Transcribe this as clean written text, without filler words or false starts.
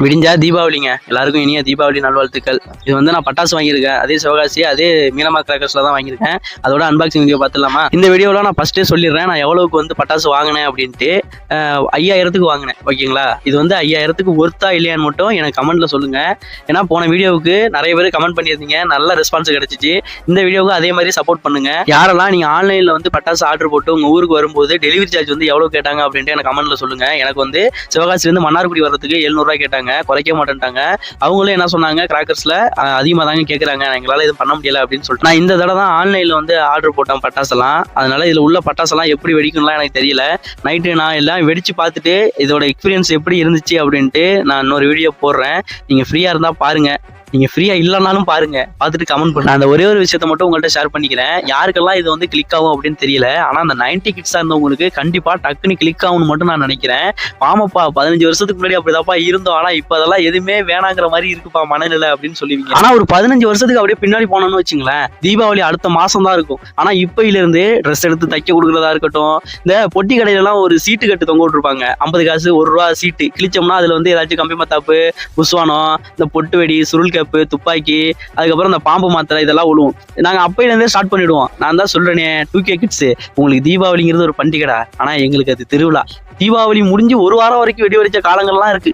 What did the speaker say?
விடிஞ்சா தீபாவளிங்க. எல்லாருக்கும் இனிய தீபாவளி நல்வாழ்த்துக்கள். இது வந்து நான் பட்டாசு வாங்கியிருக்கேன். அதே சிவகாசி, அதே மீனமா கிராக்கர்ஸ்ல தான் வாங்கியிருக்கேன். அதோட அன்பாக்சிங் வீடியோ பார்த்துடலாமா? இந்த வீடியோவில் நான் ஃபர்ஸ்ட்டே சொல்லிடுறேன், நான் எவ்வளவுக்கு வந்து பட்டாசு வாங்கினேன் அப்படின்ட்டு. 5000க்கு வாங்கினேன், ஓகேங்களா? இது வந்து 5000க்கு ஒர்த்தா இல்லையான்னு மட்டும் எனக்கு கமெண்ட்ல சொல்லுங்க. ஏன்னா போன வீடியோவுக்கு நிறைய பேர் கமெண்ட் பண்ணியிருந்தீங்க, நல்ல ரெஸ்பான்ஸ் கிடைச்சிச்சு. இந்த வீடியோவுக்கு அதே மாதிரி சப்போர்ட் பண்ணுங்க. யாரெல்லாம் நீங்க ஆன்லைன்ல வந்து பட்டாசு ஆர்டர் போட்டு உங்க ஊருக்கு வரும்போது டெலிவரி சார்ஜ் வந்து எவ்வளவு கேட்டாங்க அப்படின்ட்டு எனக்கு கமெண்ட்ல சொல்லுங்க. எனக்கு வந்து சிவகாசில இருந்து மன்னார்குடி வர்றதுக்கு 700 ரூபாய் கேட்டாங்க, குறைக்க மாட்டேன்ட்டாங்க. அவங்களும் என்ன சொன்னாங்க, கிராக்கர்ஸ்ல அதிகமா தாங்க கேட்கறாங்க, எங்களால எதுவும் பண்ண முடியல அப்படின்னு சொல்லிட்டு நான் இந்த தடவை தான் ஆன்லைன்ல வந்து ஆர்டர் போட்டேன் பட்டாசெல்லாம். அதனால இதுல உள்ள பட்டாசெல்லாம் எப்படி வெடிக்கும்லாம் எனக்கு தெரியல. நைட்டு நான் எல்லாம் வெடிச்சு பார்த்துட்டு இதோட எக்ஸ்பீரியன்ஸ் எப்படி இருந்துச்சு அப்படின்ட்டு நான் இன்னொரு வீடியோ போடுறேன். நீங்க ஃப்ரீயா இருந்தா பாருங்க, நீங்க ஃப்ரீயா இல்லைனாலும் பாருங்க, பார்த்துட்டு கமெண்ட் பண்ணுங்க. அந்த ஒரே ஒரு விஷயத்த மட்டும் உங்கள்கிட்ட ஷேர் பண்ணிக்கிறேன். யாருக்கெல்லாம் இது வந்து கிளிக் ஆகும் அப்படின்னு தெரியல, ஆனா அந்த 90 கிட்ஸா இருந்தவங்களுக்கு கண்டிப்பா டக்குன்னு கிளிக் ஆகும்னு மட்டும் நான் நினைக்கிறேன். ஆமாப்பா, 15 வருஷத்துக்கு முன்னாடி அப்படிதாப்பா இருந்தோம், ஆனா இப்ப அதெல்லாம் எதுவுமே வேணாங்கிற மாதிரி இருக்குப்பா மனநிலை அப்படின்னு சொல்லுவீங்க. ஆனா ஒரு 15 வருஷத்துக்கு அப்படியே பின்னாடி போனோம்னு வச்சுங்களேன், தீபாவளி அடுத்த மாசம் தான் இருக்கும். ஆனா இப்பையில இருந்து ட்ரெஸ் எடுத்து தைக்க கொடுக்குறதா இருக்கட்டும், இந்த பொட்டி கடையில எல்லாம் ஒரு சீட்டு கட்டு தொங்க விட்டுருப்பாங்க, 50 காசு 1 ரூபா சீட்டு கிழிச்சோம்னா அதுல வந்து ஏதாச்சும் கம்பி மத்தாப்பு, புஸ்வானம், இந்த பொட்டு வெடி, சுருள் கேப்பு, துப்பாக்கி, அதுக்கப்புறம் இந்த பாம்பு மாத்திரை இதெல்லாம் விழுவும். நாங்க அப்பையில இருந்தே ஸ்டார்ட் பண்ணிடுவோம். நான் தான் சொல்றேனே, 2K கிட்ஸ், உங்களுக்கு தீபாவளிங்கிறது ஒரு பண்டிகைடா, ஆனா எங்களுக்கு அது திருவிழா. தீபாவளி முடிஞ்சு ஒரு வாரம் வரைக்கும் வெடி வெடிச்ச காலங்கள்லாம் இருக்கு.